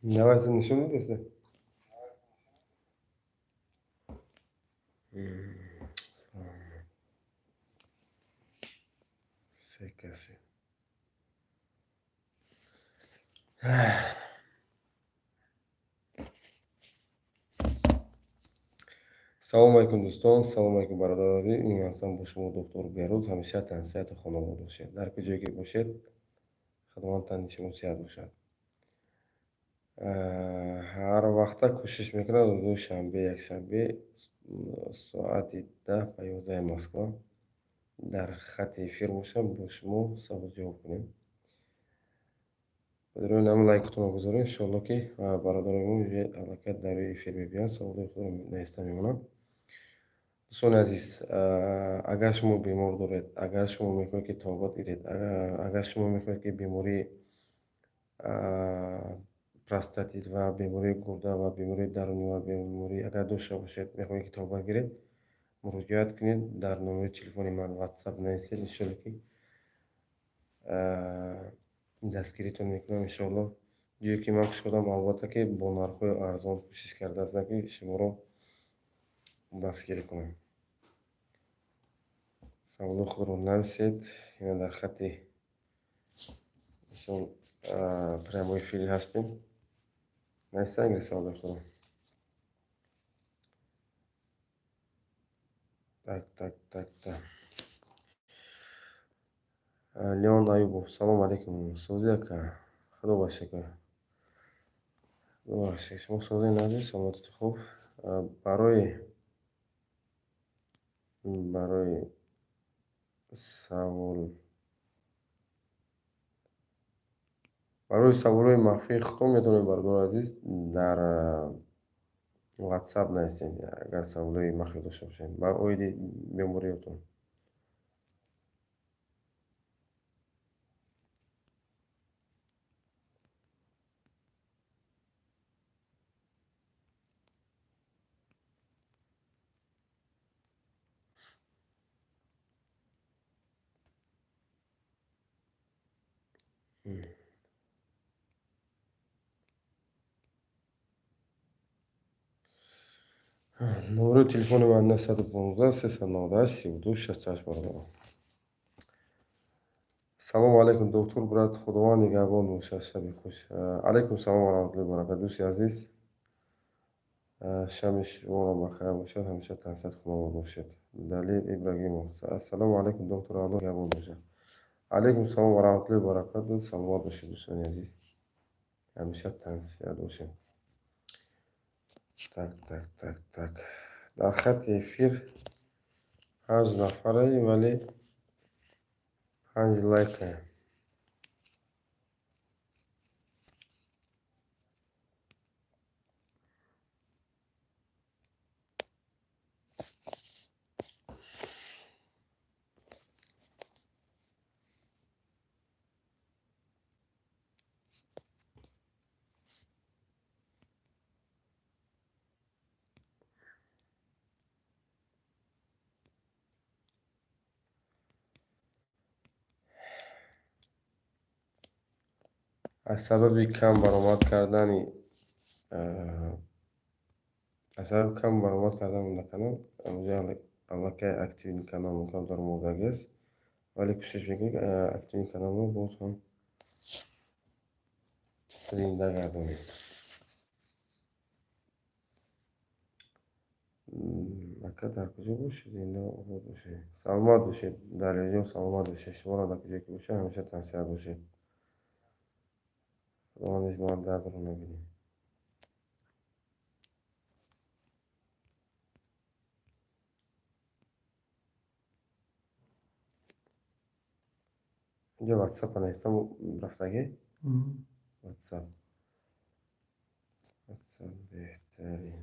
Давайте ничего не десте. Секаси. салом алейкум дӯстон, салом алейкум бародарони. Ин ҳастам бо шумо доктор Беруз. ҳамеша тансиҳату хонавод бошед. дар куҷое ки бошед, худованд шумо сиҳат бошад. ҳар вақта кӯшиш мекунам рӯзи шанбе, якшанбе соати 10 ба 11 Москва дар хати эфир бошам, бо шумо савол ҷавоб кунем. бадрои нам лайкатонро гузоред. Иншоалло ки бародарони аллакай дар рӯи эфир мебиёнд, саволои худро наиста мемонанд. дӯстони азиз, агар шумо бемор доред, агар шумо мехоҳед ки тобот гиред, агар шумо мехоҳед ки бемории простатит ва бемории гурда ва бемории дарунӣ ва беморӣ агар дошта бошед, мехоҳед ки тобот гиред, муроҷиат кунед дар номери телефони ман ватсап нависед. иншоалло ки дастгиритон мекунам. иншоалло ҷое ки ман кушодам, албатта ки бо нархҳои арзон кӯшиш кардаастам ки шуморо дастгирӣ кунам. саволои худро нависед. ина дар хати прямои эфири ҳастем. нависанд гиред саволои худро. Так. Леон Аюбов. Салом алейкум. Сози ака. Худо бахшед. Шумо созед азиз, саломатида хуб. Барои саволои махфии худтон метавонед бародари азиз дар ватсап нависед, агар саволои махфӣ дошта бошед ба оиди бемориятон. номери телефони ман 915 398 32 68 салому алейкум доктор, брат, худованд нигаҳбон бошад. шаби хуш. алейкум салом ва раҳматуллоҳи ва баракатуҳ. дӯсти азиз, шаби шуморо бахайр бошад, ҳамеша тансиҳат хунавод бошед. Далил Ибрагимов. ассалому алейкум доктор, аллоҳ нигаҳбон бошад. алейкум салом ва раҳматуллоҳи ва баракатуҳ. саломат бошед дӯстони азиз, ҳамеша тансиҳат бошед. Так. дар хати эфир 5 нафаре, вале 5 лайка. аз сабаби кам баромад кардани на канал, аллакай активни канал мкон дорум одагист, вале кӯшиш мекунем активни каналро боз ҳам зинда гардонем. ака дар куҷо бошед? Зинда обод бошед. Саломат бошед далелҷон, саломат бошед. шуморо дар куҷое ки бошед ҳамеша тансиҳат бошед. худованд ҳеҷ вақт дардро набинед. инҷо ватсапа навистам рафтагӣ. ватсап беҳтарин.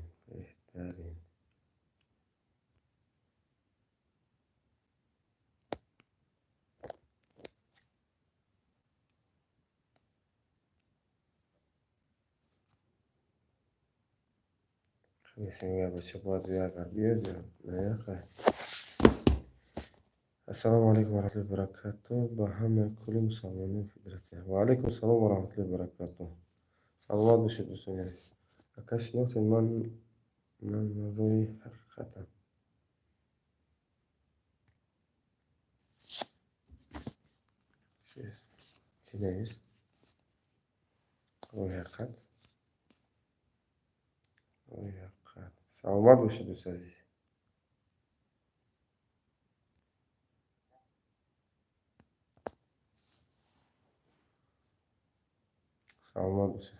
бача бояд агар биёд ё не яхай. Ассалому алейкум ва рахматуллоҳи ва баракатуҳ. Ба ҳамаи кулли мусалмонони Федератсия. Ва алейкум салом ва рахматуллоҳи ва баракатуҳ. Саломат бошед дӯстони азиз. Ака шинохед, ман рӯи ҳақиқатам. Чӣ нест? Рӯи ҳақиқат. Рӯи ҳақиқат. Саломат бошед дӯстони азиз. Саломат бошед.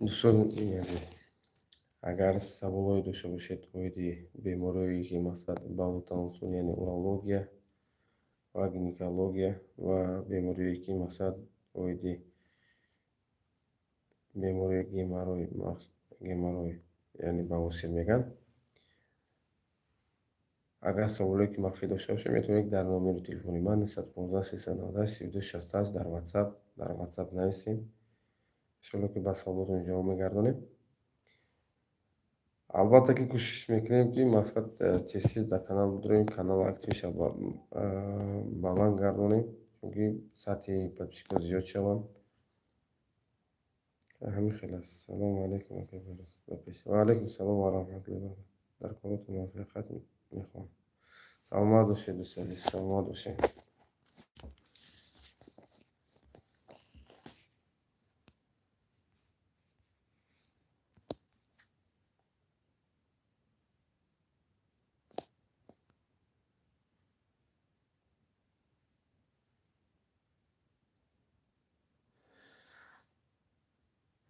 Дӯстони азиз, агар саволое дошта бошед оиди бемориҳое ки мақсад баъдутансон, яъне урология ва гинекология ва бемориҳое ки мақсад оиди бемории геморрой, яъне бавосир мегӯянд. Агар саволое ки махфӣ дошта бошед, метавонед дар номери телефони ман 015 398 3268 дар ватсап нависем. Иншоалло ки ба саволотон ҷавоб мегардонем. Албатта ки кӯшиш мекунем ки мақсад тез дар канал бидорем, канал актив шавад, баланд гардонем, чунки сатҳи подписчикҳо зиёд шаванд. Ҳамин хел аст. Салому алейкум. Ва алейкум салом ва раҳматуллоҳи. Дар коротон муваффақият мехоҳам. Саломат бошед дӯстони азиз, саломат бошед.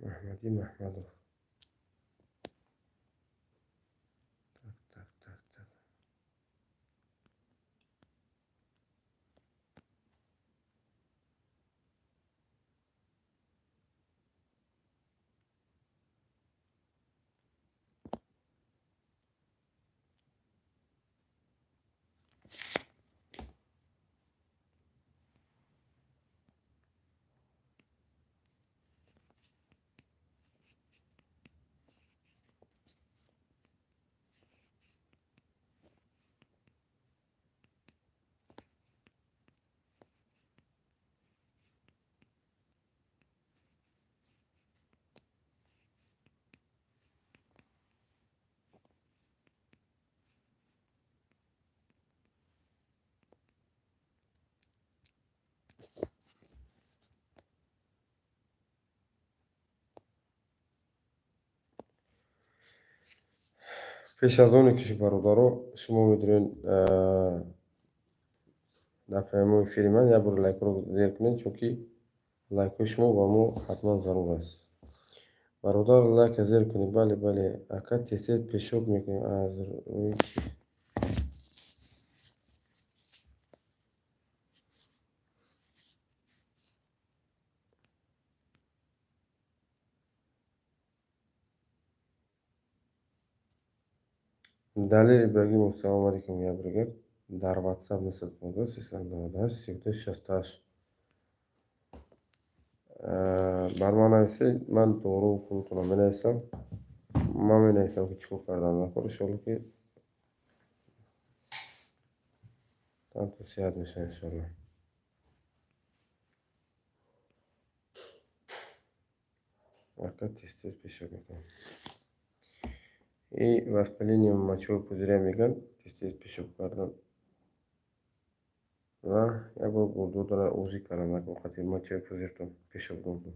Маҳмадӣ Маҳмадов. Так. Пеш аз оне ки бародаро шумо медонед дар паймои эфири ман як бор лайкро зер кунед, чунки лайкҳои шумо ба мо ҳатман зарур аст. Бародар лайка зер кунед. Бале. Ака тез пешоб мекунед аз рӯи чӣ? Далели багимо. Салому алейкум я бригад. Дар ватсап 015 398 3268. Бар ман нависед, ман дору пултонро менависам. Ман менависам ки чӣ кор кардан накор. Иншоалло ки танту сиҳат мешавад иншоалло. Ака тез пешоб мекунам. И воспаление мочевой пузыря мегӯянд, тез пешоб кардан. Ва як бор бурдудро ӯзӣ кардам дар вақти мочевой пузыртон пешоб додам.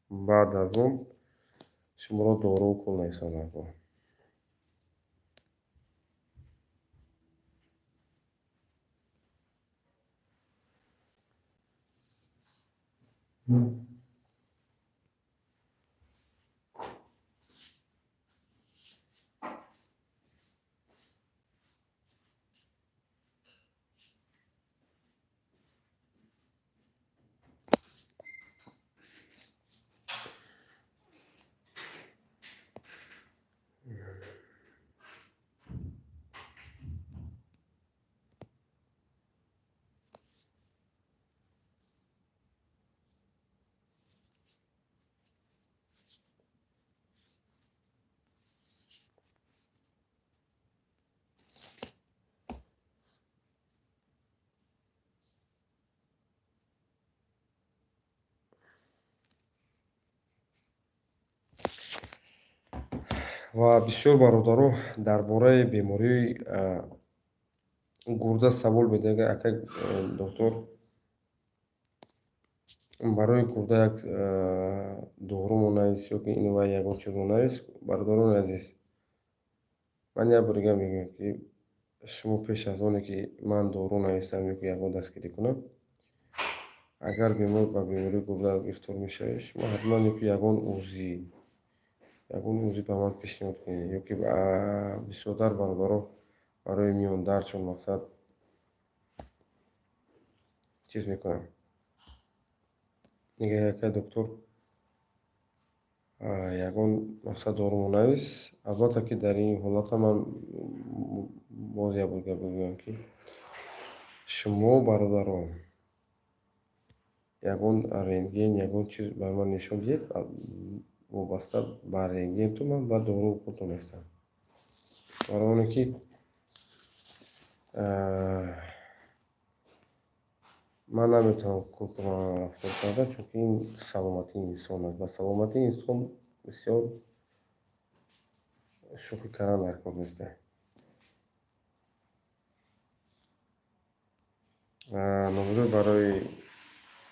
Баъд аз он шуморо дору укол нависам дар бор. ва бисёр бародаро дар бораи бемории гурда савол медиҳанд. Ака доктор, барои гурда як дору навис ё ки ин ва ягон чизо навис. Бародарони азиз, ман як бор мегӯям, ки шумо пеш аз оне ки ман дору нависам ё ки ягон дастгирӣ кунам, агар бемор ба бемории гурда гирифтор мешавед, шумо ҳатман ё ки ягон узи ба ман пешниҳод кунед, ё ки бисёртар бародаро барои миёндардшон мақсад чиз мекунанд. Мегӯяд ака доктор, ягон мақсад дорумо навис. Албатта ки дар ин ҳолата ман боз як бор гап мегӯям, ки шумо бародаро ягон рентген, ягон чиз бар ман нишон диҳед. Вобаста ба рентгентон ман ба дору пултон ҳастам. Барои оне ки ман наметавонам кӯпро рафтор карда, чунки ин саломатии инсон аст. Ба саломатии инсон бисёр шӯхӣ кардан дар кор нест. Номеро барои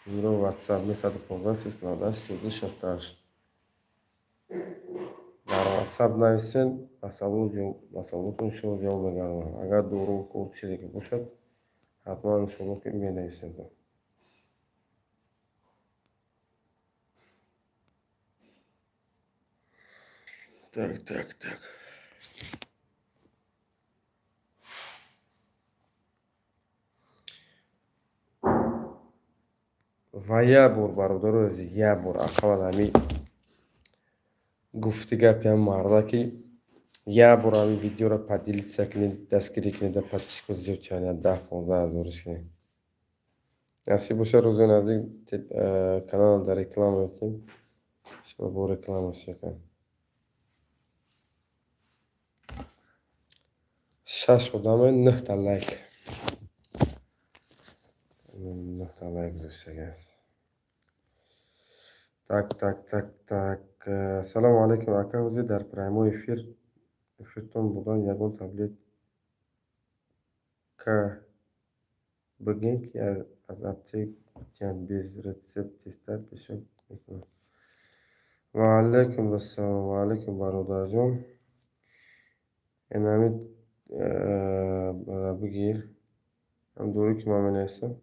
номеро WhatsApp 115 398 32 68. дар WhatsApp нависен, ба саволотон иншоалло ҷавоб мегардонам. Агар дору ко чизе ки бошад, ҳатман иншоалло ки менависем. Так. Ва як бор бародарои азиз, як бор ақалан ҳамин гуфти гапи ҳам марда, ки як бор ҳамин видеоро поделиться кунед, дастгирӣ кунед, подписку зиёд чанед, 10-15 ҳазор шунед. Насиб боша рӯзи наздик канал дар реклама мекунем. Шумо бо реклама шакан 6 одаме 9 та лайк. 9 та лайк гузоштагааст. Так. Салому алейкум ака, ҳозир дар праймо эфиртон будан ягон таблетка бигем, ки аз аптек гуфтиянд без рецепт теста пешоб мекунам. Ва алейкум ассалом. Ва алейкум бародарҷон. Ҳамин бигир ҳам дору ки ман менависам.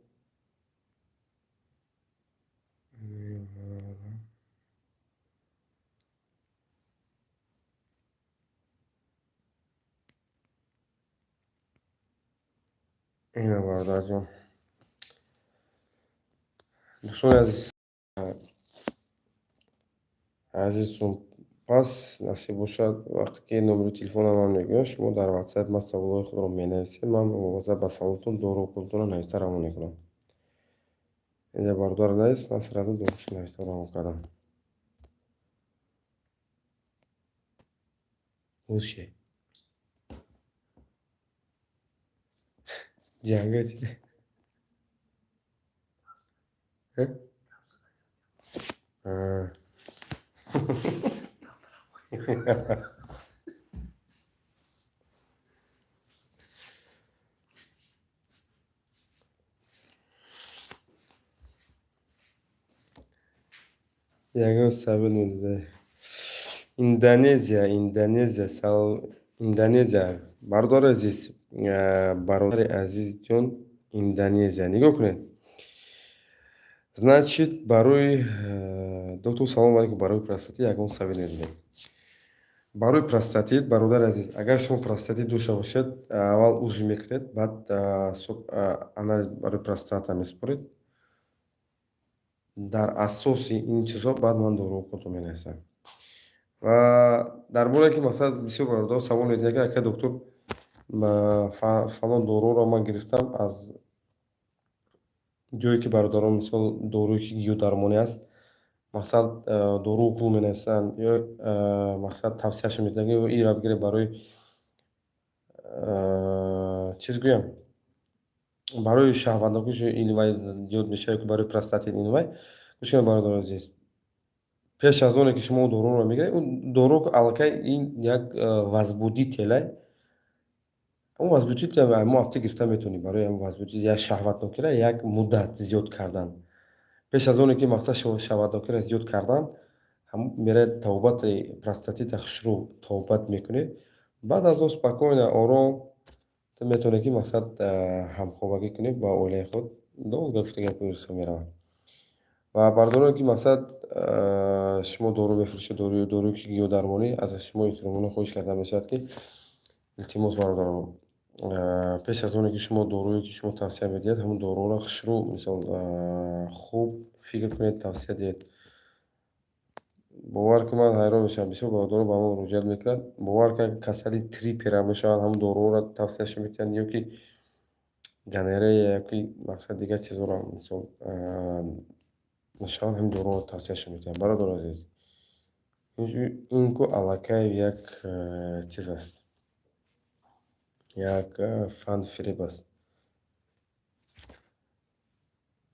Ина бародарҷон. Дӯстони азизон, пас насиб бошад вақте ки номери телефонам ман мегӯям, шумо дар WhatsApp ман саволҳои худро менависед, ман мувоззап ба саволотон дору пултонро нависта равон мекунам. Ин бародар навист, ман саразу дорушо нависта равон кардам. Ӯше ҷанга чи? Ягон сабил медода. Индонезия. Бародари азиз, бародари азизҷон, Индонезия. Нигоҳ кунед. Значит, барои доктор, салом алейкум. Барои простатит ягон савел медиҳем. Барои простатит, бародари азиз, агар шумо простатит дошта бошед, аввал узу мекунед, баъд анализ барои простата месупоред. Дар асоси ин чизҳо баъд ман доруҳо худтон менависам. Ва дар бораи ки масалан бисёр бародар савол медиҳанд ки ака доктор, фалон доруро ман гирифтам аз ҷое ки бародарон мисол доруи ки гиёдармонӣ аст, мақсад дору пул менависанд ё мақсад тавсияшон медиҳанд ки инро бигиред барои чиз гӯям, барои шаҳватнокӣ инвай зиёд мешавад ки барои простатит инвай. гӯш кунед бародари азиз, пеш аз оне ки шумо доруро мегиред, он дору аллакай ин як вазбудителай. Он вазбудител мо апте гирифта метавонем барои ҳамн вазбудит як шаҳватнокира як муддат зиёд кардан. Пеш аз оне ки мақсад шаҳватнокира зиёд кардан, ҳамн меравед тавбати простатита хушрӯ тавбат мекунед. Баъд аз он спокойно ором метавонед ки мақсад ҳамхобагӣ кунед ба оилаи худ. Долго гуфтаги гапҳои меравад. Ва бародароне ки мақсад шумо дору мефурӯшед, доруи ки гиёдармонӣ, аз шумо эҳтиромона хоҳиш карда мешавад ки илтимос бародарон, пеш аз оне ки шумо доруе ки шумо тавсия медиҳед, ҳамн доруро хушрӯ мисол хуб фикр кунед, тавсия диҳед. бовар кун, ман ҳайрон мешавам, бисёр бародарон ба ман муроҷиат мекунанд. бовар кун, касали трипера мешаванд, ҳамн доруро тавсияшон медиҳанд, ё ки гонорея, ёки мақсад дигар чизҳоро мисол мешаванд, ҳамн доруро тавсияшон медиҳанд. Бародари азиз, ин ку аллакай як чиз аст, як фанд-фиреб аст.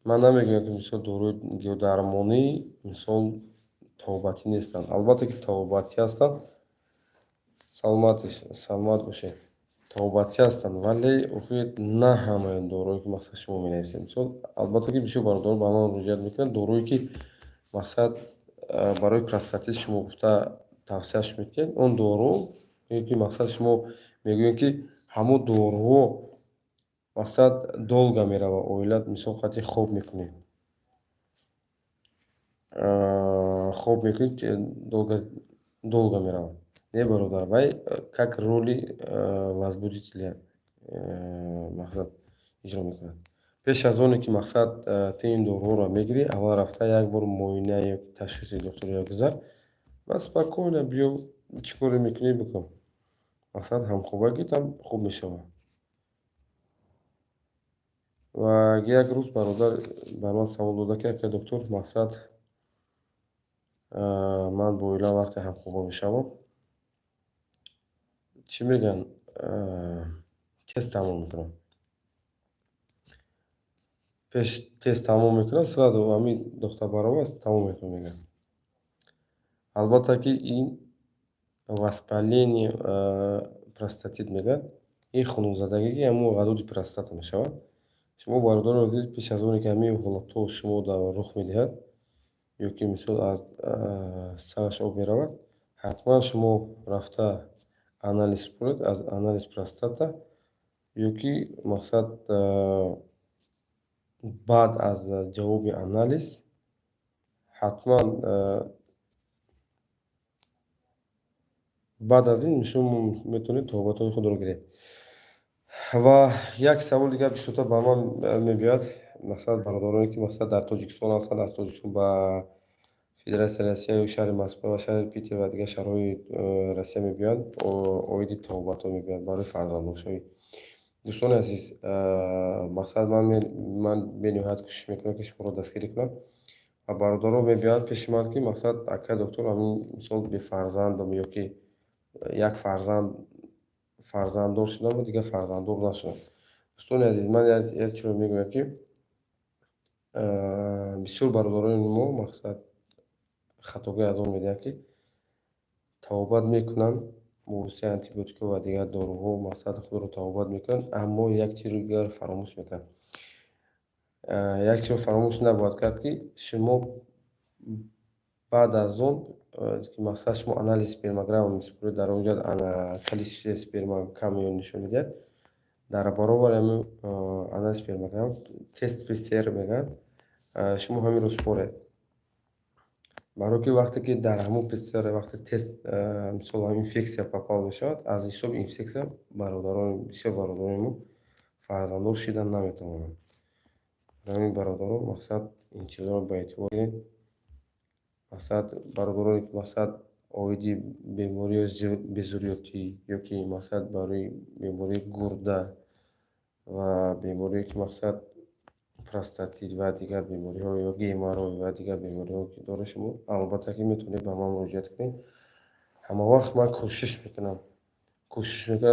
Ман намегӯям ки мисол доруи гиёдармонӣ мисол тавбатӣ нестанд. Албатта ки тавбатӣ ҳастанд, саломат бошед, тавбатӣ ҳастанд, вале на ҳамаи доруе ки мақсад шумо менависед. Мисол албатта ки бисёр бародарон ба ман муроҷиат мекунанд, доруе ки мақсад барои простатит шумо гуфта тавсияш медиҳед, он дору ё ки мақсад шумо мегӯед ки ҳамон доруҳо мақсад долга мерава оилат, мисол қадри хоб мекунед, долга меравад. Не бародар, вай как роли вазбудителя мақсад иҷро мекунад. Пеш аз оне ки мақсад ту ин доруҳоро мегирӣ, аввал рафта як бор муоина ёки ташхиси духтуриро гузар ва спокойно биё, чӣ коре мекунӣ бикун. Мақсад ҳамхобагитам хуб мешавад. Ва як рӯз бародар бар ман савол дода ки ака доктор, мақсад ман бо оила вақте ҳамхоба мешавам, чӣ мегӯянд, тест тамом мекунам. Пеш тест тамом мекунам, сразу ҳамин духтарбаровар тамом мекунам мегӯянд. Албатта ки ин воспаление простатит мегӯянд. Ин хунукзадагӣ ки ҳамон ғадуди простата мешавад. Шумо бародари азиз, пеш аз оне ки ҳамин ҳолатҳо шумода рух медиҳад, ё ки мисол аз сараш об меравад, ҳатман шумо рафта анализ супоред, аз анализ простата, ё ки мақсад баъд аз ҷавоби анализ ҳатман баъд аз ин шумо метавонед тавбатҳои худро гиред. Ва як саволи дигар бисёртар ба ман мебиёяд, мақсад бародароне ки мақсад дар Тоҷикистон ҳастанд, аз Тоҷикистон ба Федератсияи Россия ё шаҳри Москва ва шаҳри Питер ва дигар шаҳрҳои Россия мебиёянд, оиди тавбатҳо мегӯянд барои фарзандошавӣ. дӯстони азиз, мақсад ман бениҳоят кӯшиш мекунам ки шуморо дастгирӣ кунам ва бародарон мебиёянд пеши ман ки мақсад ака доктор, ҳамин мисол бефарзандам ё ки як фарзанддор шудам ва дигар фарзанддор нашудам. дӯстони азиз, ман як чизро мегӯям ки бисёр бародарони мо мақсад хатогӯй аз он медиҳанд ки тавбат мекунанд, бо воситаи антибиотикҳо ва дигар доруҳо мақсад худро тавбат мекунанд, аммо як чизи дигар фаромӯш мекунанд. Як чизро фаромӯш набояд кард ки шумо баъд аз он ки мақсад шумо анализи спермограмма месупоред, дар он ҷо количестве сперма кам ё нишон медиҳад. Дар баробари ҳамин анализи спермограмма тест ПСР мегӯянд, шумо ҳамин рӯз според. барои ки вақте ки дар ҳамон писар вақте тест мисол инфексия попал мешавад, аз ҳисоби инфексия бисёр бародарони мо фарзанддор шидан наметавонанд. ҳамин бародаро мақсад ин чизро ба эътибор гиред. мақсад бародароне ки мақсад оиди бемориҳои безурётӣ ё ки мақсад барои бемории гурда ва беморие ки мақсад простатит ва дигар бемориҳо ё геморрой ва дигар бемориҳо ки доред шумо, албатта ки метавонед ба ман муроҷиат кунед. ҳама вақт ман кӯшиш мекунам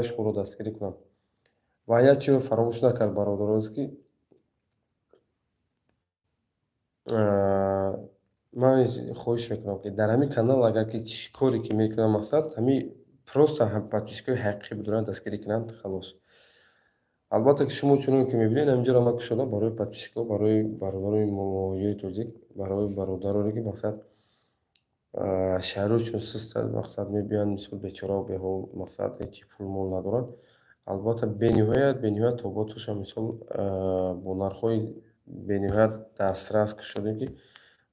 шуморо дастгирӣ кунам. Ва як чизро фаромӯш накард бародар азиз ки ман хоҳиш мекунам ки дар ҳамин канал агар ки чӣ коре ки мекунам мақсад ҳамин просто подписчикои ҳақиқӣ бидоранд дастгирӣ кунанд халос. албатта ки шумо чуноне ки мебинед ҳаминҷоро ман кушодам барои подписчикҳо, барои бародарони муҳоҷири тоҷик, барои бародароне ки мақсад шаҳрҳои сустанд, мақсад мебиёнд мисол бечора беҳол, мақсад ҳечи пул мол надоранд. албатта бениҳоят тоботашон мисол бо нархҳои бениҳоят дастрас кушодем ки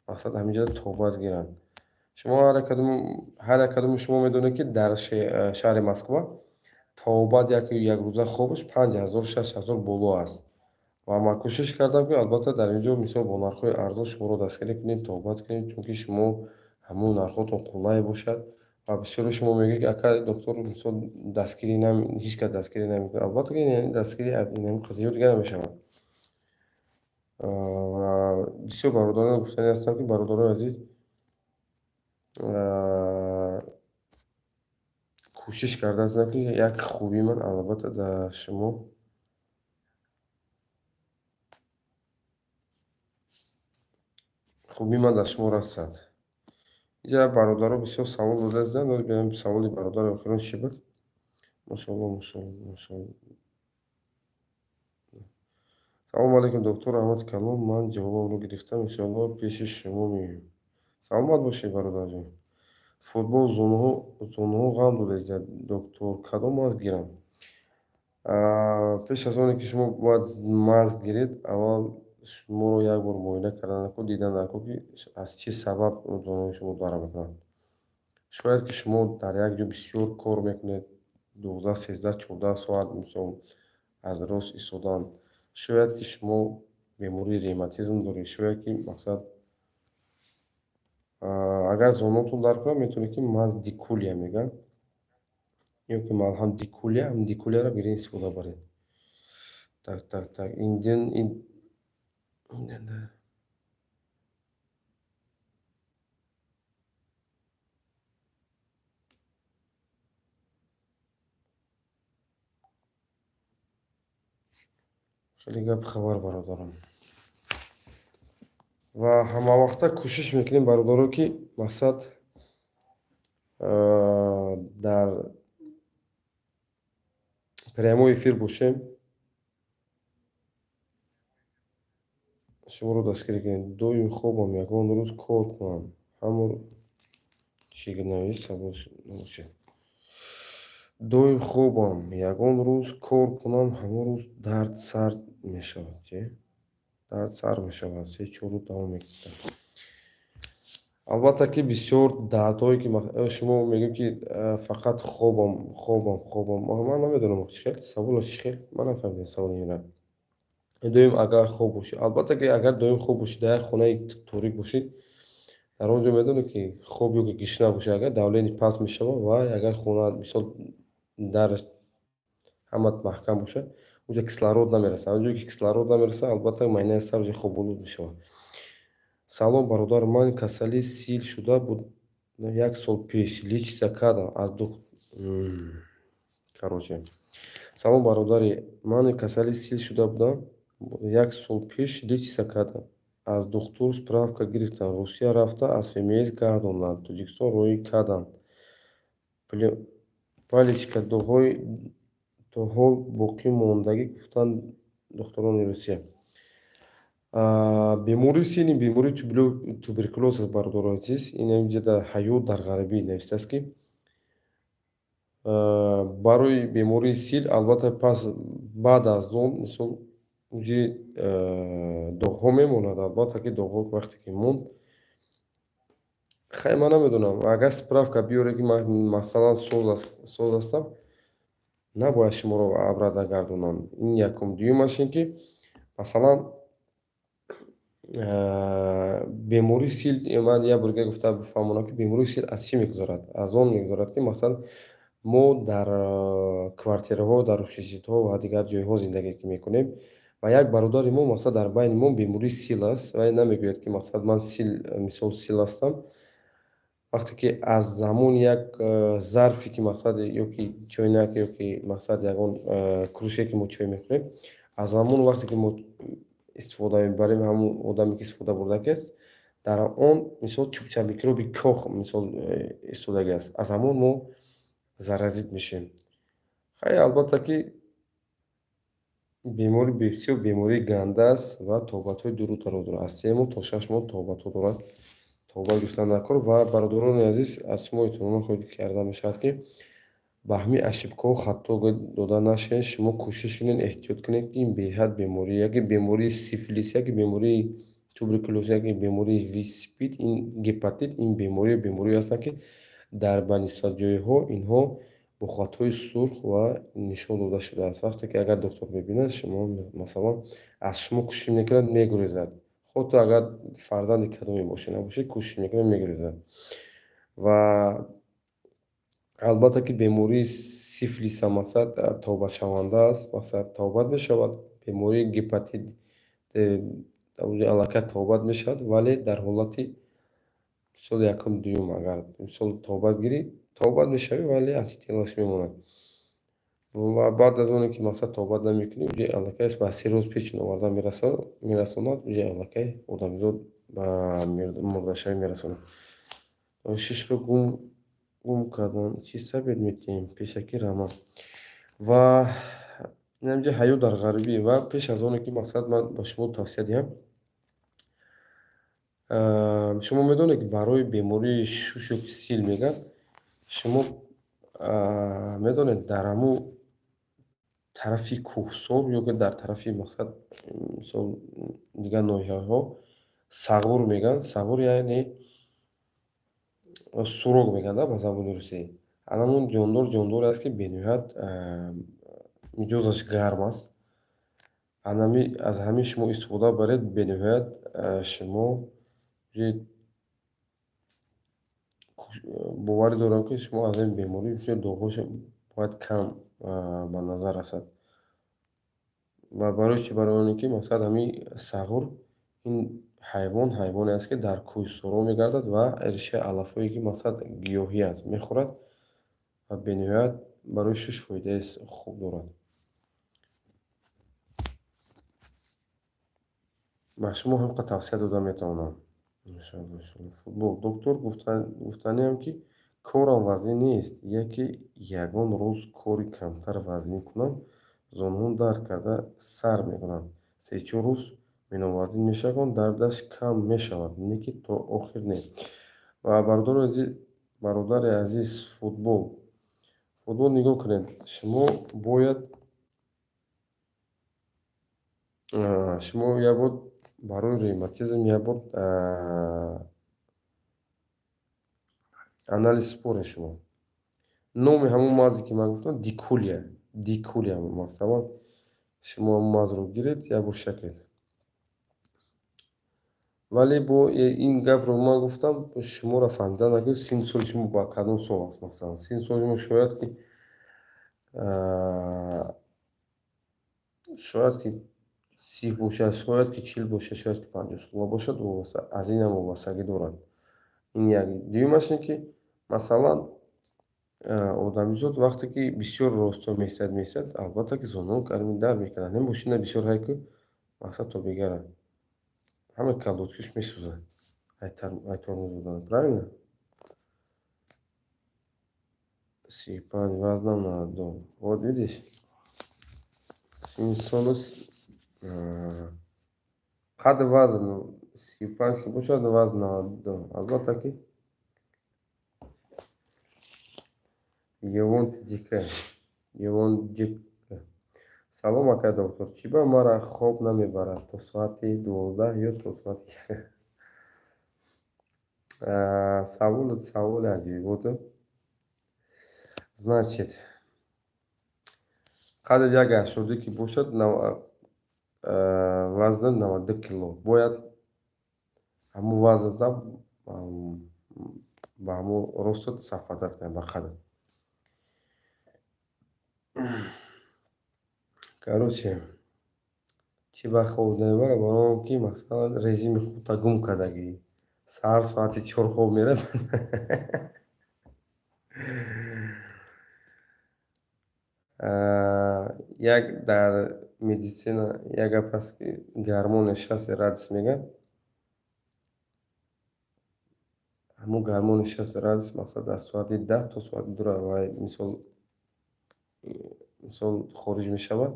мақсад ҳаминҷоро тобат гиранд. шумо ҳар як кадоми шумо медонед ки дар шаҳри Москва тобат якрӯза хобаш 5000-6000 боло аст. ва ман кӯшиш кардам ки албатта дар инҷо мисол бо нархҳои арзон шуморо дастгирӣ кунем, тобат кунем, чунки шумо ҳамон нархҳотон қулай бошад. ва бисёри шумо мегӯед ки ака доктор мисол дастгирӣ ҳеҷ кас дастгирӣ намекунад. албатта ки дастгирӣ аз ин қазиё дига намешавад. ва бисёр бародарон гуфтанӣ ҳастанд ки бародарони азиз кӯшиш кардаастам ки як хубии ман албатта дар шумо расад. инҷа бародаро бисёр савол додааст. бинем саволи бародари охирон чӣ буд? Машоалло. салому алайкум доктор Аҳмади Калон, ман ҷавобамро гирифтам, иншоалло пеши шумо меоям. саломат бошед бародарҷон. футбол зонаҳо ғам додааст доктор, кадом мазг гирам? пеш аз оне ки шумо бояд мазг гиред, аввал шуморо як бор муоина кардан накун, дидан накун ки аз чӣ сабаб зонаҳои шумо дард мекунанд. шояд ки шумо дар як ҷо бисёр кор мекунед, 12, 13, 14 соат мисол аз рост истодан. шояд ки шумо бемории ревматизм доред, шояд ки мақсад агар зонаҳотон дард кунад метавонед ки мазг дикулия мегӯянд ё ки малҳам дикулияро гирем истифода баред. Так ин хеле гап хабар бародарам. ва ҳамавақта кӯшиш мекунем бародаро ки мақсад дар прямой эфир бошем, шуморо дастгирӣ кунем. Доим хобам ягон рӯз кор кунам. ҳамон чӣ навист набошед. Доим хобам ягон рӯз кор кунам, ҳамон рӯз дард сар мешавад. Дард сар мешавад. 3-4 рӯз давом мекунад. албатта ки бисёр дардҳое ки шумо мегӯед ки фақат хобам. ман намедонам чӣ хел саволаш чӣ хел. Ман нафаҳмидам саволи инро. доим агар хоб бошед, албатта ки агар доим хоб бошед, дар як хонаи торик бошед, дар он ҷо медонед ки хоб ё ки гишна бошед, агар давлени паст мешавад ва агар хона мисол дараш ҳамат маҳкам бошад, онҷо кислород намерасад. онҷое ки кислород намерасад, албатта майнаи сар ҷо хоболуд мешавад. салом бародар, ман касалӣ сил шуда буд 1 сол пеш. Лечиться кардам аз салом бародари, ман касалӣ сил шуда будам 1 сол пеш. Лечиться кардам. аз духтур справка гирифтам. Русия рафта аз ФМС гардонданд. Тоҷикистон роҳӣ карданд. Палечка то ҳол боқӣ мондагӣ, гуфтанд духтурони Русия. бемории сил ин бемории туберкулёз аст бародари азиз. ин ҳаминҷода ҳаёт дар ғарбӣ навистааст ки барои бемории сил албатта пас баъд аз он мисол уже доғҳо мемонад. Албатта ки доғҳо вақте ки монд, хай ман намедонам, агар справка биёре ки ман масалан соз ҳастам, набояд шуморо обратно гардонанд. Ин якум. Дуюмаш ин ки масалан бемории сил, ман як бурга гуфта бифаҳмонам ки бемории сил аз чӣ мегузарад? Аз он мегузарад ки масалан мо дар квартираҳо, дар общежитиҳо ва дигар ҷойҳо зиндагӣ ки мекунем ва як бародари мо мақсад дар байни мо бемории сил аст, вале намегӯяд ки мақсад ман мисол сил ҳастам. Вақте ки аз ҳамон як зарфе ки мақсад ё ки чойнак ё ки мақсад ягон кружке ки мо чой мехӯрем, аз ҳамон вақте ки мо истифода мебарем, ҳамон одаме ки истифода бурдагиаст, дар он мисол чӯбча микроби кох мисол истодагиаст. Аз ҳамон мо заразит мешем. Хай албатта ки бемори бисёр бемории ганда аст ва тобатҳои дуру дароз дорад. Аз 3 моҳ то 6 моҳ тобатҳо дорад. Тобат гирифтан накор ва бародарони азиз, аз шумо эҳтимолан хоҳиш карда мешавад ки ба ҳамин ошибкаҳо хато дода нашавед. Шумо кӯшиш кунед, эҳтиёт кунед ки ин беҳад беморӣ, яке бемории сифлис, яке бемории туберкулёз, яке бемории виспид, ин гепатит, ин бемориҳое ҳастанд ки дар ба нисбат ҷойҳо инҳо бо хатҳои сурх ва нишон дода шудааст. Вақте ки агар доктор бибинад, шумо масалан аз шумо кӯшиш мекунад мегурезад. Хоҳ то агар фарзанди кадоме бошед набошед, кӯшиш мекунад мегурезад. Ва албатта ки бемории сифлис ҳам мақсад тобатшаванда аст, мақсад тобат мешавад. Бемории гепатит аллакай тобат мешавад, вале дар ҳолати мисол якум дуюм, агар мисол тобат гирӣ, тобат мешавӣ, вале антителош мемонад. Ва баъд аз оне ки мақсад тобат намекунӣ, уҷа аллакай ба сиррози печени оварда мерасонад, уҷа аллакай одамизод ба мурдашавӣ мерасонад. Шишро гум кардан чӣ сабед метиҳем? Пешакӣ раҳмат. Ва инамҷа ҳаёт дар ғарибӣ. Ва пеш аз оне ки мақсад ман ба шумо тавсия диҳам, шумо медонед ки барои бемории шуш ё ки сил мегӯянд, шумо медонед дар ҳамун тарафи кӯҳсор ё ки дар тарафи мақсад мисол дигар ноҳияҳо сағур мегӯянд. Сағур яъне сурог мегӯянд ба забони русӣ. Ҳамон ҷондоре аст ки бениҳоят миҷозаш гарм аст. Аз ҳамин шумо истифода баред, бениҳоят шумо боварӣ дорам ки шумо аз ин беморӣ бисёр доғҳош бояд кам ба назар расад. Ва барои чӣ? Барои оне ки мақсад ҳамин сағур, ин ҳайвоне аст ки дар кӯҳсорҳо мегардад ва решаи алафҳое ки мақсад гиёҳӣ аст мехӯрад ва бениҳоят барои шуш фоидаи хуб дорад. Ба шумо ҳам тавсия дода метавонам. Футбол. Доктор гуфтаниам ки корам вазнин нест. Яке ягон рӯз кори камтар вазнин кунам, зонҳоам дард карда сар мекунад. 3-4 рӯз меновазнин мешавам, дардаш кам мешавад, не ки то охир не. Ва бародари азиз, футбол нигоҳ кунед. Шумо бояд шумо як бор барои ревматизм як бор анализ споре шумо. Номи ҳамон мағзи ки ман гуфтам дикулия масалан шумо мағзро гиред, як бор шакед. Вале бо ин гапро ман гуфтам, шуморо фаҳмида накунед синни соли шумо ба кадом сол аст. Масалан синни соли шумо шояд ки 30 бошад, шояд ки 40 бошад, шояд ки 50 сола бошад, аз инам вобастагӣ дорад. Ин як. Дуюмаш ин ки масалан одамизод вақте ки бисёр росто месад, албатта ки зонаҳо карми дард мекунад. Мебошина бисёр ҳай ки мақсад то бигара. Ҳама калоткиш месӯзад. Ай тормоз будан. Правильно? 35 вазнам 92. Вот видишь? Синни соли қад вазн 35 ки бошад, вазн 92. Албатта ки you want Салом ака доктор, чӣ ба мара хоб намебарад то соати 12 ё то соати саволи аҷиб буд. Значит, қадри як ашшоди ки бошад вазни 92 кило бояд ҳамун вазда ба ҳамун ростот сафатат кунад ба қадр. Короче, чӣ ба хоб намебарад баром ки масалан режими худта гум кардагӣ. Саҳар соати 4 хоб мерад. Як дар медисина як гап аст ки гормони шаст радис мегӯяд. ҳамун гормони шаст радис мақсад аз соати 10 то соати 2 ва мисол хориҷ мешавад.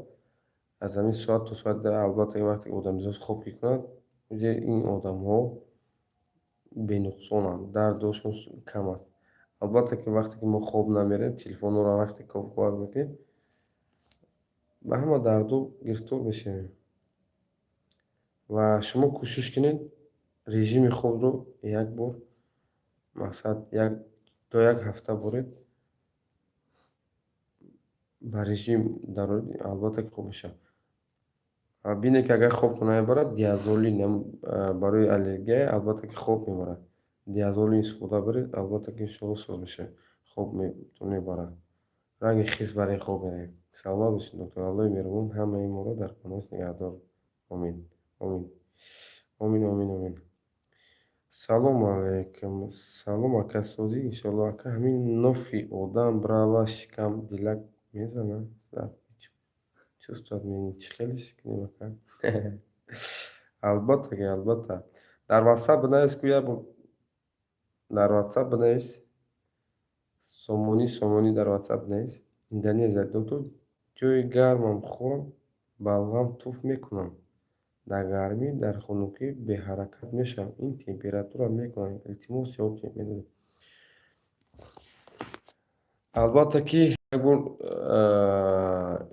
Аз ҳамин соат то соати 2 албатта вақте одамизод хоб мекунад, уҷа ин одамҳо бенуқсонанд, дардошон кам аст. Албатта ки вақте ки мо хоб намерем, телефонҳоро вақте кор мекунем, ба ҳама дарду гирифтор мешавем. Ва шумо кӯшиш кунед режими хобро як бор мақсад то як ҳафта боред ба режим дароред, албатта ки хоб мешавад. Бинед ки агар хобтон намебарад, диазолин барои аллергия албатта ки хоб мебарад. Диазолин истифода баред, албатта ки иншоалло соз мешавед, хобтон мебарад. ранги хис барои хоб меравем. Саломат бошед доктор. Аллоҳи меҳрубон ҳамаи моро дар паноҳиш нигоҳ дорад. Омин. Омин. Омин, омин, омин. Салом алейкум. Салом ака созӣ иншоалло ака ҳамин нофи одам брава шикам дилак мезанад. Чувствовать мені чӣ хеле шикнем ака. Албатта ки албатта. Дар WhatsApp бинавис ку як бор дар WhatsApp бинавис. Сомонӣ дар WhatsApp бинавис. Индонезия доктор ҷойи гармам хӯрам, балғам туф мекунам. Дар гармӣ дар хунукӣ беҳаракат мешавам. Ин температура мекунад. Илтимос ҷавоб медиҳед. Албатта ки як бор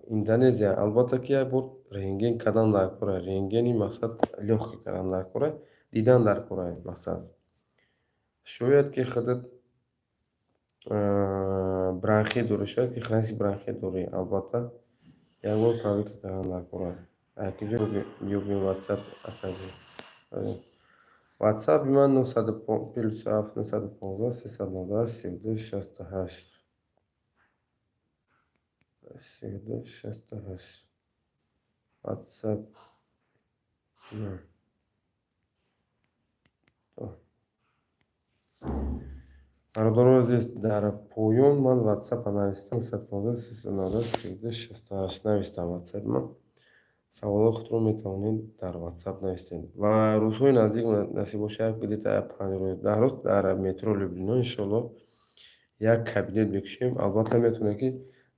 Индонезия албатта ки як бор рентген кардан дар кор аст. Рентгени мақсад лёгкий кардан дар кор аст. Дидан дар кор аст мақсад. Шояд ки худат бронхит дорӣ, шояд ки храниси бронхит дорӣ. Албатта як бор проверка кардан дар кор аст. Акиҷо биёбем WhatsApp акаҷо. WhatsApp ман 057 915 398 3268. 3268. WhatsApp. Бародарон азиз, дар поён ман WhatsApp навистам 015 398 3268 навистам WhatsApp ман. Саволҳои худро метавонед дар WhatsApp навистед. Ва рӯзҳои наздик насиб бошад бидита 5 рӯз 10 рӯз дар метро Люблино иншоалло як кабинет мекушем. Албатта метавонед ки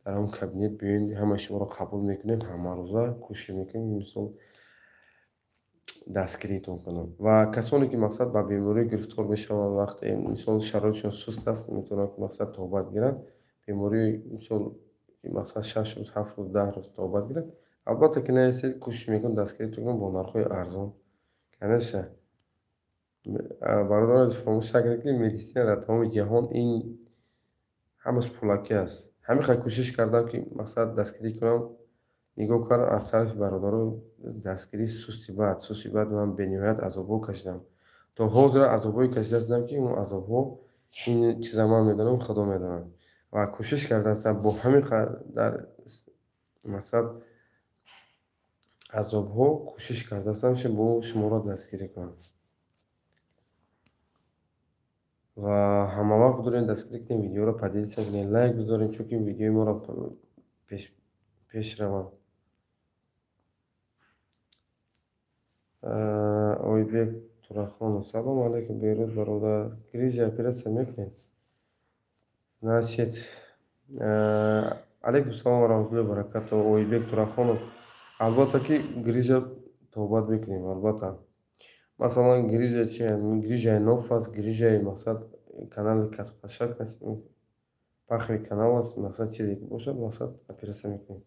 дар ҳамон кабинет биёед, ҳамаи шуморо қабул мекунем, ҳамарӯза кӯшиш мекунем мисол дастгиритон кунам. Ва касоне ки мақсад ба беморӣ гирифтор мешаванд, вақте мисол шароитшон суст аст, метавонанд ки мақсад тобат гиранд. Беморӣ мисол мақсад 6 рӯз 7 рӯз 10 рӯз тобат гиранд. Албатта ки нависед кӯшиш мекунам дастгиритон кунам бо нархҳои арзон. Конечно, бародарон фаромӯш накунед ки медисина дар тамоми ҷаҳон ин ҳамааш пулакӣ аст. Ҳамин қадр кӯшиш кардам ки мақсад дастгирӣ кунам. Нигоҳ кардам аз тарафи бародарон дастгирии сусти баъд ман бениҳоят азобҳо кашидам. То ҳозир азобҳое кашидастам ки он азобҳо ин чиза ман медонам, Худо медонад. Ва кӯшиш кардастам бо ҳамин қадар мақсад азобҳо кӯшиш кардастам ки бо шуморо дастгирӣ кунам. Ва ҳама вақт дорем дастгирӣ кунем, видеоро поделиться кунем, лайк бизорем, чунки видеои моро пеш раванд. Ойбек Турахонов. Салом алейкум, Бейрут бародар. Грижа операция мекунед? Значит, алейкум салом ва раҳматуллоҳи ва баракатуҳ. Ойбек Турахонов. Албатта ки грижа тобат мекунем, албатта. Масалан, грижа чи аст? Грижаи ноф аст, грижаи мақсад канали каспашак аст, пахви канал аст, мақсад чизе ки бошад, мақсад операция мекунем.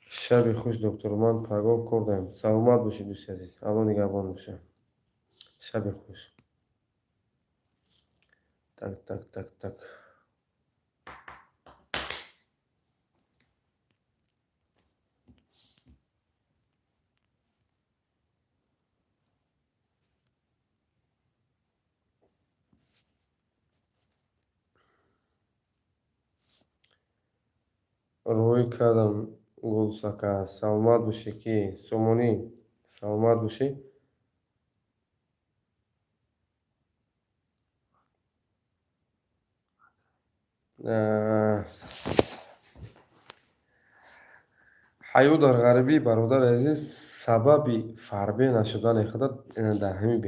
шаби хуш, доктор. Ман пагоҳ кор дорем. Саломат бошед, дӯсти азиз. Алло нигаҳбон бошад. Шаби хуш. Так. Роҳӣ кардам, Гулсака. Саломат бошӣ ки? Сомонӣ, саломат бошӣ. ҳаёт дар ғарибӣ, бародари азиз, сабаби фарбе нашудани худат дар ҳамин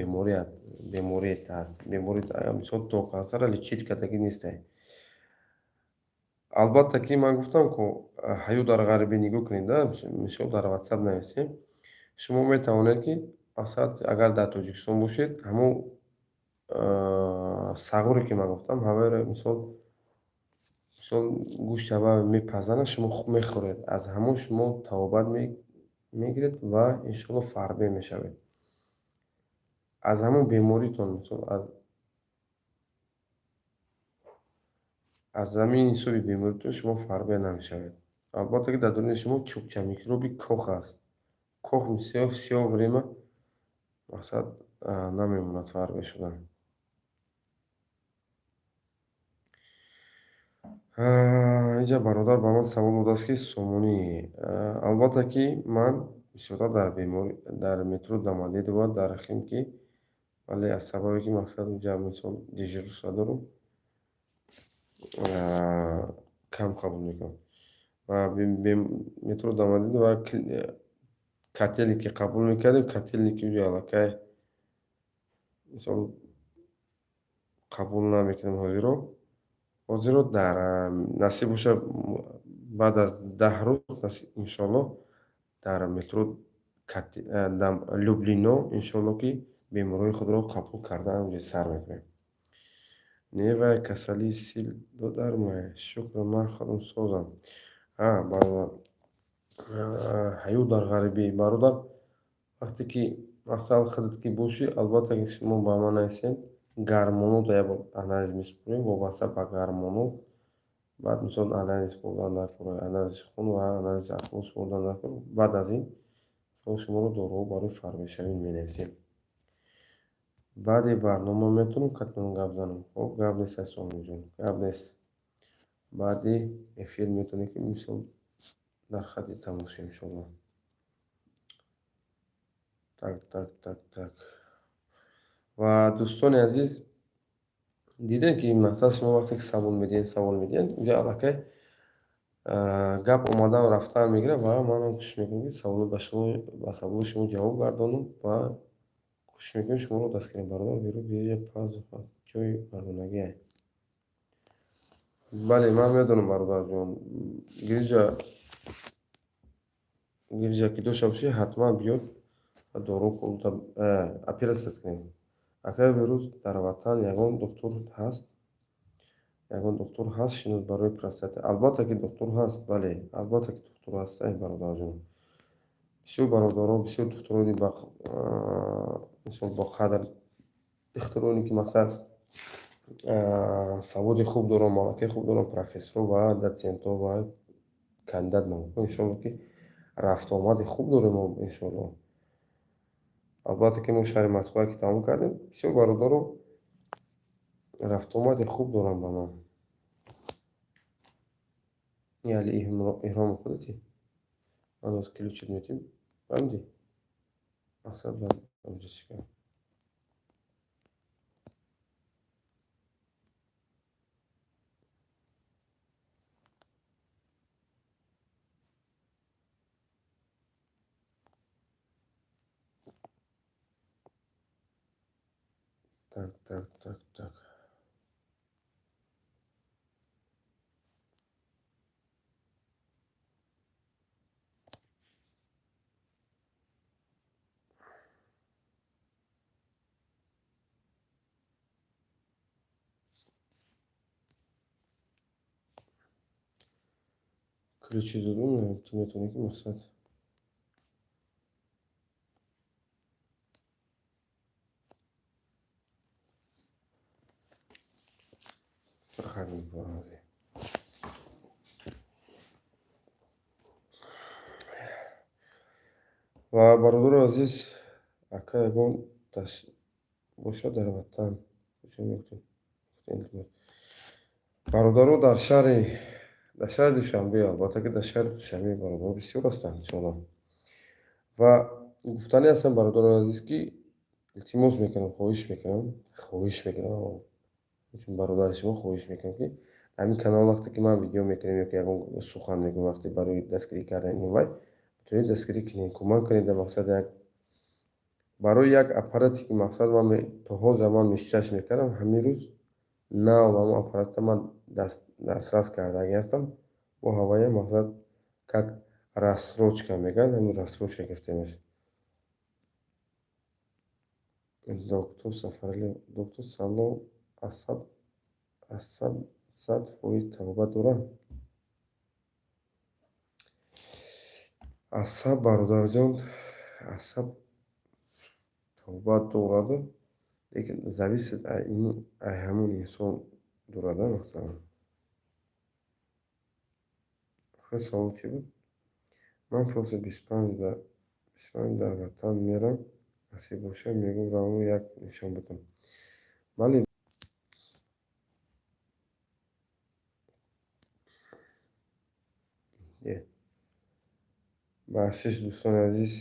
беморият аст. Бемори мисол то қасара лечить кардагӣ нестай. Албатта ки ман гуфтам ку ҳаёт дар ғарибӣ нигоҳ кунед, мисол дар WhatsApp нависем. Шумо метавонед ки масалан агар дар Тоҷикистон бошед, ҳамон сағуре ки ман гуфтам, ҳамаро мисол гӯшти ҳава мепазанад, шумо мехӯред. Аз ҳамон шумо табобат мегиред ва иншоалло фарбе мешавед. Аз ҳамон беморитон мисол аз ҳамин ҳисоби беморитон шумо фарбе намешавед. Албатта ки дар дурuni шумо чӯбча микроби кох аст. Кох сиёҳ время мақсад намемонад фарбе шудан. Инҷа бародар ба ман савол додааст ки Сомонӣ. Албатта ки ман бисёртар дар метро Домодедово ва дар Химки, вале аз сабабе ки мақсад инҷа мисол дежурства дорам, кам қабул мекунам. Ва метро Домодедово ва котеле ки қабул мекардем, котелники уҷа аллакай мисол қабул намекунем ҳозиро дар насиб бошад баъд аз 10 рӯз иншоалло дар метро Люблино иншоалло ки беморҳои худро қабул карда онҷа сар мекунем. Невай касалии сил додармай. Шукр, ман худам созам. Бародар, ҳаёт дар ғарибӣ. Бародар, вақте ки масал худат ки бошӣ, албатта ки шумо ба ман нависед, гормонот ябор анализ месупорем, вобаста ба гормонот. Баъд мисол анализ бурдан дар кор, анализи хун ва анализи ахлос бурдан дар кор. Баъд аз ин шуморо доруҳо барои фарбешавӣ менависем. Баъди барнома метавонам катон гап занам. Хоб, гап нест Сомониҷон, гап нест. Баъди эфир метавонем ки мисол дар хати тамос иншоалло. Так. Ва дӯстони азиз, дидем ки масалан шумо вақте ки савол медиҳед, инҷа аллакай гап омадан рафтан мегирад ва манам кӯшиш мекунам ки ба саволои шумо ҷавоб гардонам ва кӯшиш мекунем шуморо даст гирем. Бародар берӯ бия паз ҷои мардонагие. Бале, ман медонам бародарҷон, гирижа ки дошта бошӣ, ҳатман биёд ва дору оператсия кунем. Акай берӯз дар ватан ягон доктор ҳаст шинос барои простата. Албатта ки доктор ҳаст, бале, албатта ки доктор ҳаст, бародарҷон. Бисёр бародарон, бисёр докторони ба қадр, духтуроне ки мақсад саводи хуб доранд, малакаи хуб доранд, профессорҳо ва дотсентҳо ва кандидат наукҳо. Иншоалло ки рафтуомади хуб дорем иншоалло. Албатта ки мо шаҳри Москва ки тамом кардем, бисёр бародарон рафтуомади хуб доранд ба ман. Яъне эҳроми худати анос ключит метим бамди мақсад ба онҷа чикар. Так. ключи зудун то метавонӣ ки мақсад фарқат мекунад. ва бародари азиз, ака ягон бошад дар ватан бародаро дар шаҳри Душанбе, албатта ки дар шаҳри Душанбе бародаро бисёр ҳастанд иншоаллоҳ. ва гуфтанӣ ҳастам бародари азиз ки илтимос мекунам, хоҳиш мекунам, чун бародари шумо хоҳиш мекунам ки ҳамин канал вақте ки ман видео мекунем ё ки ягон сухан мегӯям вақте барои дастгирӣ кардани вай метавонед дастгирӣ кунед, кӯмак кунед дар мақсади барои як аппарате ки мақсад ман то ҳозир ман мешиташ мекардам, ҳамин рӯз нав ҳамон аппаратта ман дастрас кардаги ҳастам. Бо ҳавайя мақсад как рассрочка мегӯянд, ҳамин рассрочка гирифтемаш. Доктор Сафаралиев, доктор Салом асаб 100% тавба дорад. Асаб бародарҷон, асаб тавба дорад, лекин зависит ай ҳамон инсон дорад масалан. Охир савол чӣ буд? Ман рост 25 дар ватан мерам, насиб бошад мегӯям равон як нишон будам. Бале, бахшиш дӯстони азиз,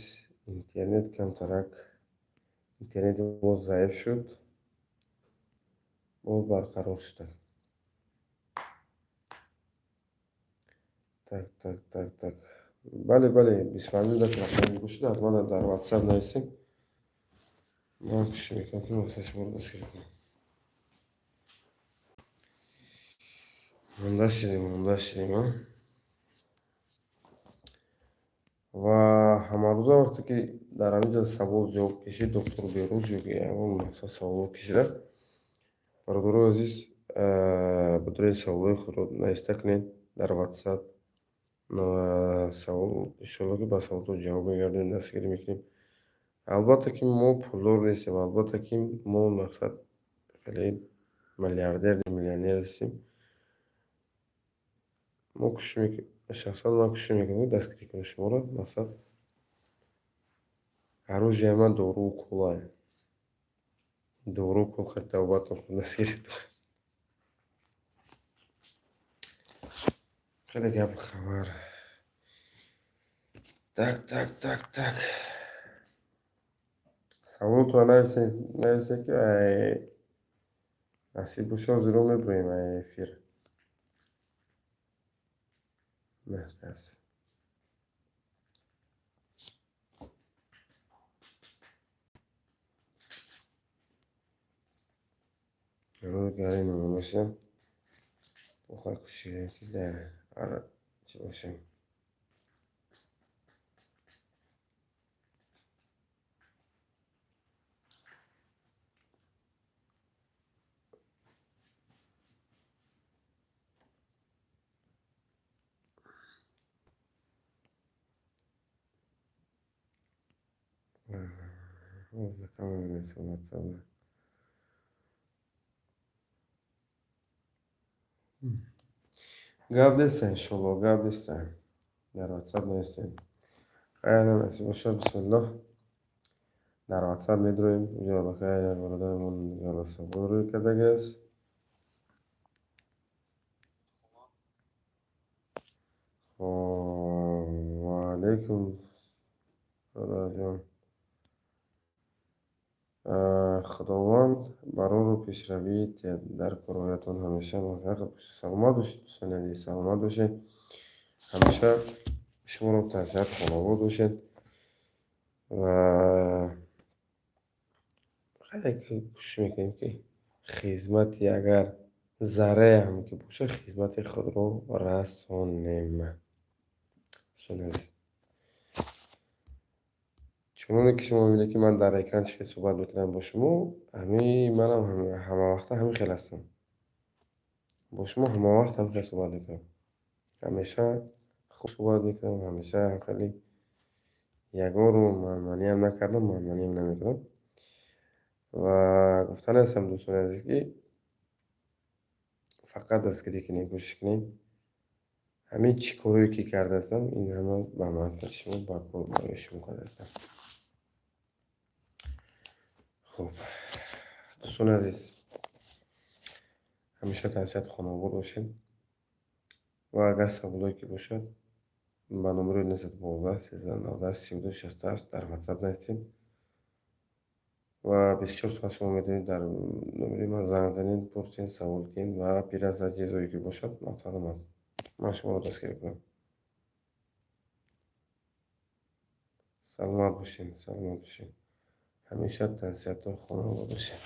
интернет камтарак, интернети боз заиф шуд, боз барқарор шуд. Так. Бале, 25 дар ватан бошад, ҳатман дар WhatsApp нависем. Ман кӯшиш мекунам ки масъалаи шуморо дастгирӣ кунам. Монда шидем. ва ҳамарӯза вақте ки дар ҳамин ҷо савол ҷавоб кишид, доктор Берӯз ё ки ягон мақсад саволо кишида, бародари азиз, бодори саволои худро нависта кунед дар WhatsApp. Савол иншоалло ки ба саволатон ҷавоб мегардонем, дастгирӣ мекунем. Албатта ки мо пулдор нестем, албатта ки мо мақсад хеле миллиардер, миллионер нестем. Шахсан ман кӯшиш мекунам ки дастгирӣ кунам шуморо. Мақсад оружияи ман дору кӯл харида тавбатон дастгирӣ кунам. Хеле гап хабар. Так. Саволотро нависед ки насиб бошад зуро мебурем эфир. Мерказ. Гарин намонашам. Охай кӯшидем ки дар чӣ бошем. Гап неста иншоалло, гап неста. Дар WhatsApp навистем. Хайр насиб бошад, бисмиллоҳ. Дар WhatsApp медроем. Инҷо аллакай бародаримон галасавол рӯй кардагааст. Ва алайкум бародарҷон. худованд бароро пешравии дар короятон ҳамеша муваффақ бошад. Саломат бошед дӯстони азиз, саломат бошед. ҳамеша шуморо тазият холовод бошед. ва хеле кӯшиш мекунем ки хизмати агар зарраи ҳам ки бошад, хизмати худро расонем. чуноне ки шумо мебинед ки ман дар экран чӣ хел суҳбат мекунам бо шумо, манам ҳамавақта ҳамин хел ҳастам. Бо шумо ҳамавақт ҳамин хел суҳбат мекунам. ҳамеша خوب صحبت میکنم، همیشه هم خیلی یگان رو منمانی هم نکردم، منمانی هم نمیکنم و گفتن هستم دوستان عزیز که فقط از که دیگه گوش کنیم. همین چی کاری که کرده هستم این همه به منفعت شما با کار برایش میکنه هستم. خب دوستان عزیز، همیشه تنسیت خانواده باشین و اگر سوالایی که باشد با نمره 912 13 32 68 در واتساپ نویسین و بسیار سوال شما میدونید در نمره من زنگ زنین، پرسین، سوال کن و پیر از چیزایی که باشد مطلب است من شما رو دستگیر کنم. سلامت باشین، سلامت باشین، همیشه تنسیت خانواده باشین.